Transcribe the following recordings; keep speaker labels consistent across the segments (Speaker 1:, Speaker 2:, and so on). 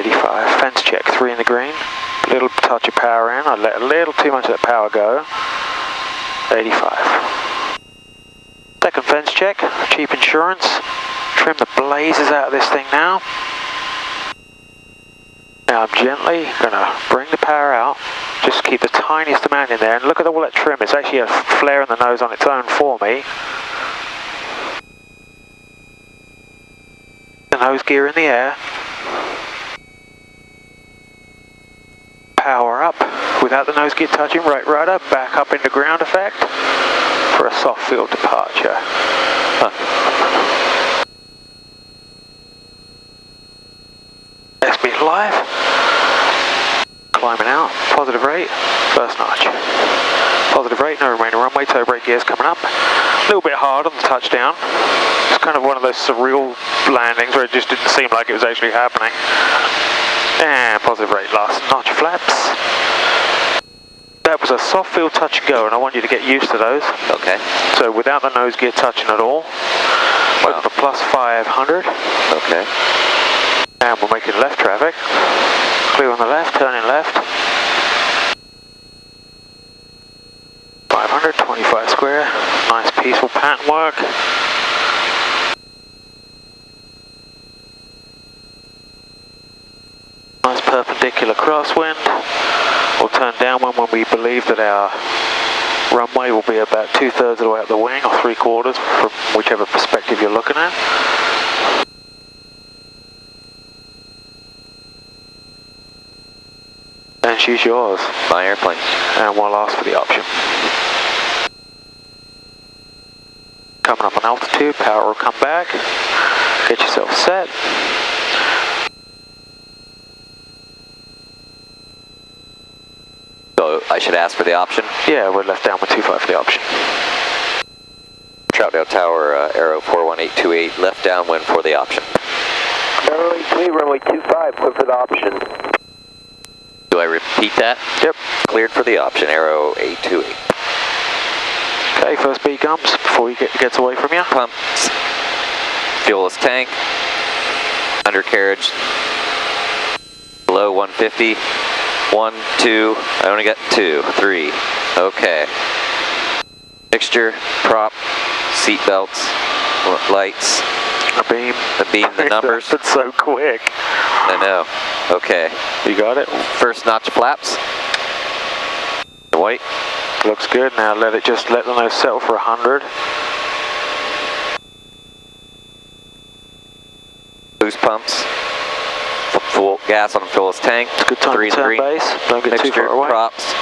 Speaker 1: 85. Fence check, 3 in the green. Little touch of power in. I let a little too much of that power go. 85. Second fence check, cheap insurance. Trim the blazes out of this thing now. Now I'm gently going to bring the power out. Just keep the tiniest amount in there. And look at all that trim. It's actually a flare in the nose on its own for me. The nose gear in the air. Power up without the nose gear touching. Right rudder back up into ground effect for a soft field departure. Speed live. Climbing out. Positive rate. First notch. Positive rate. No remaining runway. Toe brake gears coming up. A little bit hard on the touchdown. It's kind of one of those surreal landings where it just didn't seem like it was actually happening. And positive rate. Last notch flaps. That was a soft field touch and go, and I want you to get used to those.
Speaker 2: Okay.
Speaker 1: So without the nose gear touching at all. Wow. For plus 500.
Speaker 2: Okay.
Speaker 1: And we're making left traffic. Clear on the left, turning left. 500, 25 square. Nice peaceful pattern work. Nice perpendicular crosswind. We'll turn downwind when we believe that our runway will be about 2/3 of the way up the wing, or 3/4 from whichever perspective you're looking at. And she's yours.
Speaker 2: My airplane.
Speaker 1: And we'll ask for the option. Coming up on altitude, power will come back. Get yourself set.
Speaker 2: So I should ask for the option?
Speaker 1: Yeah, we're left down with 25 for the option.
Speaker 2: Troutdale Tower, Aero 41828, left downwind for the option.
Speaker 3: Runway 3, runway 25, clear for the option.
Speaker 2: Do I repeat that?
Speaker 1: Yep.
Speaker 2: Cleared for the option, Aero 828.
Speaker 1: Okay, first beat comes before he gets away from you.
Speaker 2: Pumps. Fuelless tank. Undercarriage. Below 150. 1, 2. I only got 2, 3. Okay. Mixture, prop, seat belts, lights.
Speaker 1: A beam.
Speaker 2: The beam, the numbers.
Speaker 1: That's so quick.
Speaker 2: I know. Okay.
Speaker 1: You got it?
Speaker 2: First notch flaps. White.
Speaker 1: Looks good. Now let the nose settle for 100.
Speaker 2: Boost pumps. Full gas on the fuelless tank.
Speaker 1: It's a good time
Speaker 2: 3
Speaker 1: to turn
Speaker 2: green.
Speaker 1: base. Don't get
Speaker 2: Mixture,
Speaker 1: too far away.
Speaker 2: props,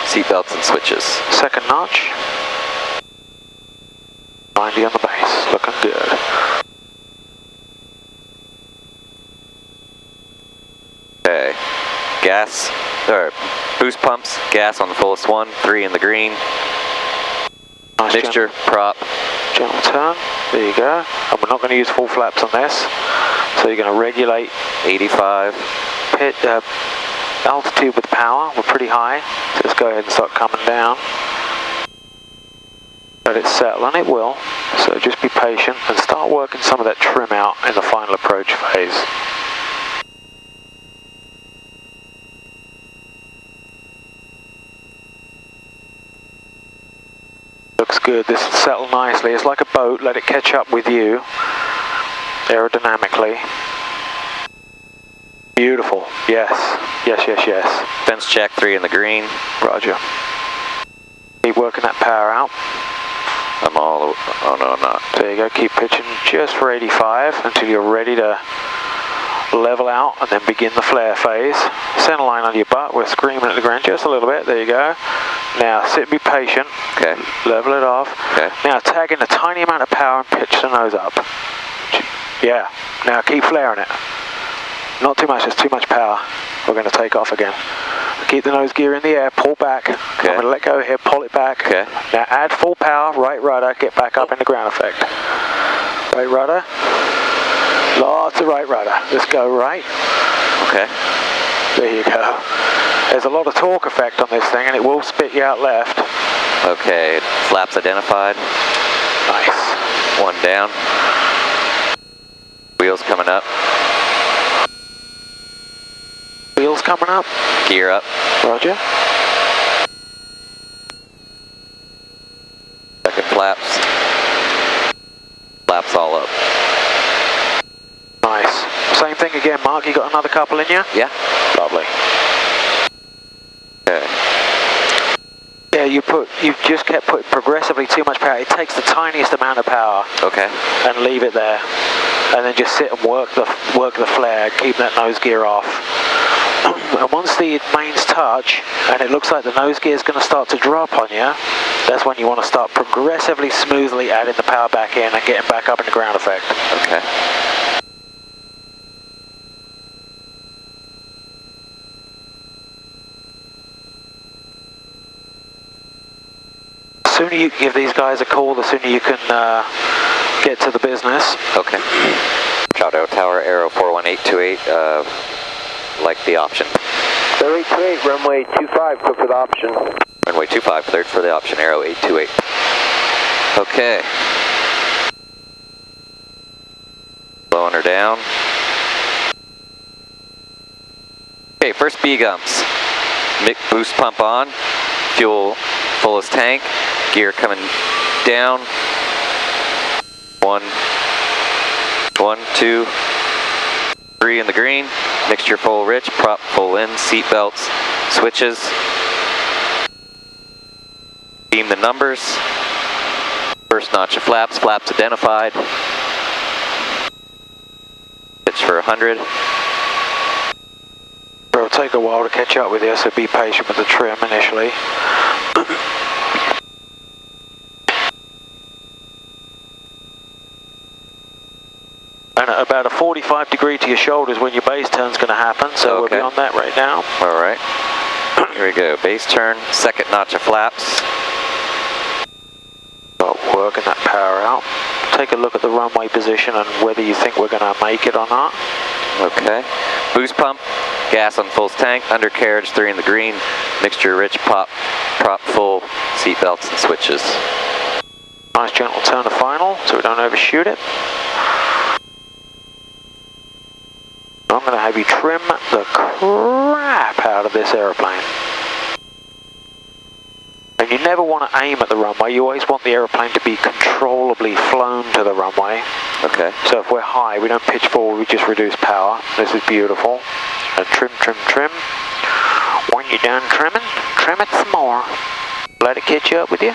Speaker 2: seat belts and switches.
Speaker 1: Second notch. 90 on the base. Looking good.
Speaker 2: Okay. Gas, or boost pumps, gas on the fullest one, 3 in the green.
Speaker 1: Nice
Speaker 2: Mixture, prop.
Speaker 1: Gentle turn. There you go. And we're not going to use full flaps on this. So you're going to regulate
Speaker 2: 85.
Speaker 1: pit altitude with power. We're pretty high. So let's go ahead and start coming down. Let it settle, and it will. So just be patient and start working some of that trim out in the final approach phase. Looks good. This will settle nicely. It's like a boat. Let it catch up with you aerodynamically. Beautiful. Yes. Yes, yes, yes.
Speaker 2: Fence check, 3 in the green.
Speaker 1: Roger. Keep working that power out.
Speaker 2: I'm all, oh no I'm not.
Speaker 1: There you go. Keep pitching just for 85 until you're ready to level out and then begin the flare phase. Center line on your butt. We're screaming at the ground just a little bit. There you go. Now sit and be patient.
Speaker 2: Okay.
Speaker 1: Level it off.
Speaker 2: Okay.
Speaker 1: Now tag in a tiny amount of power and pitch the nose up. Yeah. Now keep flaring it. Not too much. There's too much power. We're going to take off again. Keep the nose gear in the air. Pull back.
Speaker 2: Okay.
Speaker 1: I'm going to let go here. Pull it back.
Speaker 2: Okay.
Speaker 1: Now add full power. Right rudder. Get back up in the ground effect. Right rudder. Lots of right rudder. Let's go right.
Speaker 2: Okay.
Speaker 1: There you go. There's a lot of torque effect on this thing, and it will spit you out left.
Speaker 2: Okay. Flaps identified.
Speaker 1: Nice.
Speaker 2: 1 down. Wheels coming up.
Speaker 1: coming up.
Speaker 2: Gear up.
Speaker 1: Roger.
Speaker 2: Second flaps. Flaps all up.
Speaker 1: Nice. Same thing again, Mark. You got another couple in you?
Speaker 2: Yeah.
Speaker 1: Lovely.
Speaker 2: Okay.
Speaker 1: Yeah, you've just kept putting progressively too much power. It takes the tiniest amount of power.
Speaker 2: Okay.
Speaker 1: And leave it there. And then just sit and work the flare, keep that nose gear off. And once the mains touch, and it looks like the nose gear is going to start to drop on you, that's when you want to start progressively, smoothly adding the power back in and getting back up in the ground effect.
Speaker 2: Okay.
Speaker 1: The sooner you give these guys a call, the sooner you can get to the business.
Speaker 2: Okay. Shadow Tower, Aero 41828, like the option.
Speaker 3: 0828, runway 25, clear for the option.
Speaker 2: Runway 25, cleared for the option, Aero 828. Okay. Blowing her down. Okay, first B-gumps. Boost pump on, fuel fullest tank, gear coming down. 1, 2, 3 in the green, mixture full rich, prop full in, seat belts, switches. Beam the numbers. First notch of flaps, flaps identified. Pitch for 100.
Speaker 1: It'll take a while to catch up with you, so be patient with the trim initially. And at about a 45 degree to your shoulders when your base turn's going to happen, so
Speaker 2: okay.
Speaker 1: we'll be on that right now.
Speaker 2: All right. Here we go. Base turn, second notch of flaps.
Speaker 1: Start working that power out. Take a look at the runway position and whether you think we're going to make it or not.
Speaker 2: Okay. Boost pump, gas on full tank, undercarriage 3 in the green, mixture rich, prop full, seat belts and switches.
Speaker 1: Nice gentle turn to final so we don't overshoot it. I'm going to have you trim the crap out of this aeroplane. And you never want to aim at the runway, you always want the aeroplane to be controllably flown to the runway.
Speaker 2: Okay.
Speaker 1: So if we're high, we don't pitch forward, we just reduce power. This is beautiful. And trim, trim, trim. When you're done trimming, trim it some more. Let it catch up with you.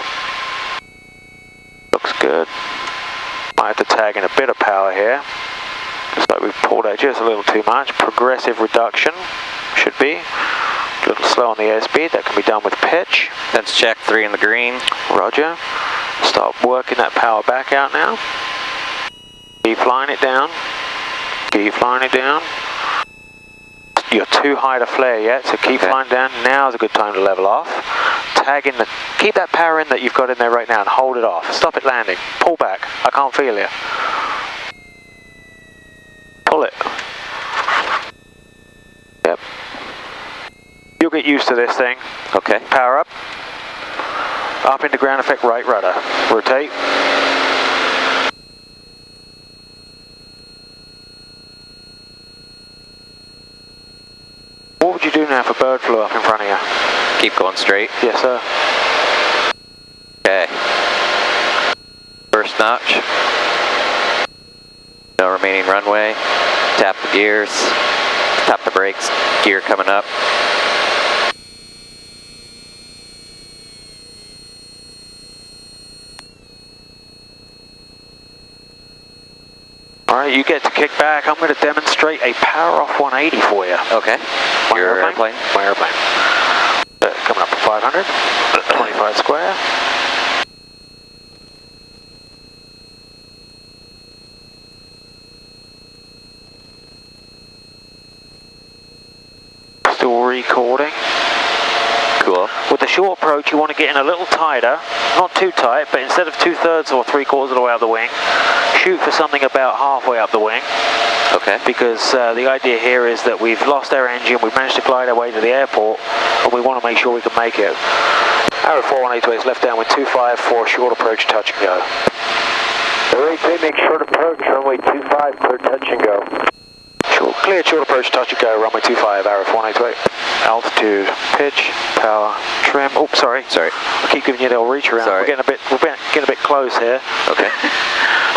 Speaker 1: Looks good. Might have to tag in a bit of power here. Looks like we've pulled out just a little too much. Progressive reduction, should be. A little slow on the airspeed, that can be done with pitch.
Speaker 2: Let's check 3 in the green.
Speaker 1: Roger. Start working that power back out now. Keep flying it down. Keep flying it down. You're too high to flare yet, so keep flying down. Now's a good time to level off. Tag in keep that power in that you've got in there right now and hold it off. Stop it landing. Pull back. I can't feel you. Pull it. Yep. You'll get used to this thing.
Speaker 2: Okay.
Speaker 1: Power up. Up into ground effect, right rudder. Rotate. What would you do now if a bird flew up in front of you?
Speaker 2: Keep going straight.
Speaker 1: Yes, sir.
Speaker 2: Okay. First notch. No remaining runway. Tap the gears. Tap the brakes. Gear coming up.
Speaker 1: Alright, you get to kick back. I'm going to demonstrate a power off 180 for you.
Speaker 2: Okay. Your airplane?
Speaker 1: My airplane. Coming up for 500. 25 square. Still recording.
Speaker 2: Cool.
Speaker 1: With the short approach, you want to get in a little tighter, not too tight, but instead of 2/3 or 3/4 of the way up the wing, shoot for something about halfway up the wing.
Speaker 2: Okay.
Speaker 1: Because the idea here is that we've lost our engine, we've managed to glide our way to the airport, and we want to make sure we can make it. Arrow 41828 is left down with 25 for short approach, touch and go.
Speaker 3: Alright, make short approach, runway 25, clear touch and go.
Speaker 1: Cleared short approach, touch and go, runway 25, RF 188. Altitude, pitch, power, trim. Oh, sorry. I keep giving you the old reach around.
Speaker 2: Sorry.
Speaker 1: We're getting a bit close here.
Speaker 2: Okay.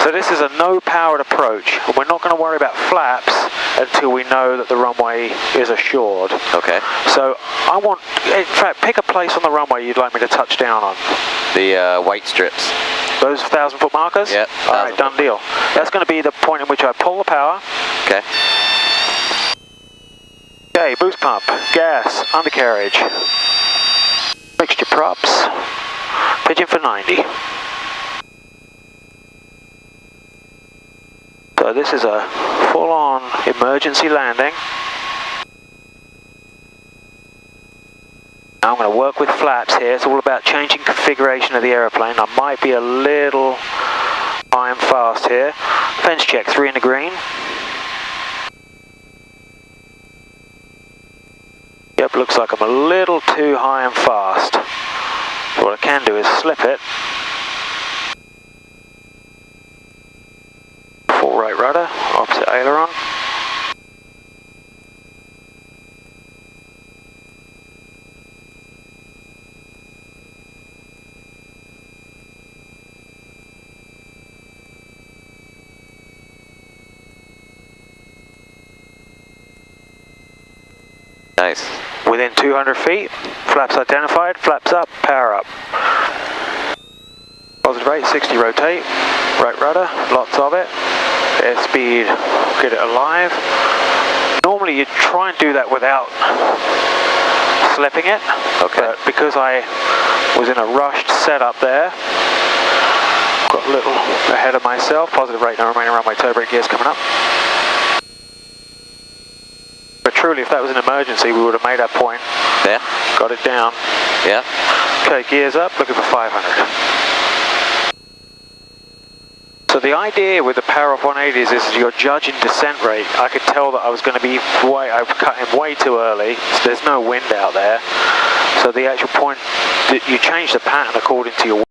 Speaker 1: So this is a no powered approach, and we're not going to worry about flaps until we know that the runway is assured.
Speaker 2: Okay.
Speaker 1: So I want, in fact, pick a place on the runway you'd like me to touch down on.
Speaker 2: The white strips.
Speaker 1: Those 1,000-foot markers?
Speaker 2: Yep.
Speaker 1: All right, done deal. That's going to be the point in which I pull the power.
Speaker 2: Okay.
Speaker 1: Okay, boost pump, gas, undercarriage, mixture props, pigeon for 90. So this is a full-on emergency landing. Now I'm going to work with flaps here. It's all about changing configuration of the aeroplane. I might be a little high and fast here. Fence check, 3 in the green. Yep, looks like I'm a little too high and fast. So what I can do is slip it. Full right rudder, opposite aileron.
Speaker 2: Nice.
Speaker 1: Within 200 feet, flaps identified, flaps up, power up. Positive rate, 60 rotate, right rudder, lots of it. Airspeed, get it alive. Normally you'd try and do that without slipping it.
Speaker 2: Okay.
Speaker 1: But because I was in a rushed setup there, got a little ahead of myself. Positive rate, now remaining runway, toe brake gears coming up. But truly, if that was an emergency, we would have made our point.
Speaker 2: Yeah.
Speaker 1: Got it down.
Speaker 2: Yeah.
Speaker 1: Okay, gears up, looking for 500. So the idea with the power of 180s is you're judging descent rate. I could tell that I was going to be I was cutting way too early. So there's no wind out there. So the actual point, that you change the pattern according to your